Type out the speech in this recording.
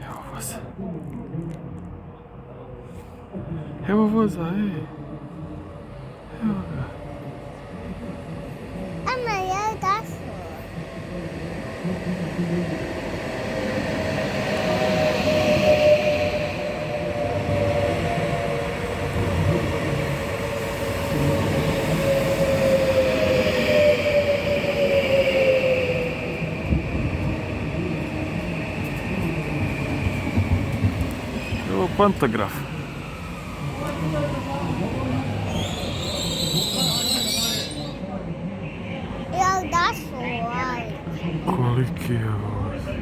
Evo voza. Evo voza, ej. Evo ga. Ama ja došao. Evo pantograf. Ja došao. Koliki je voz.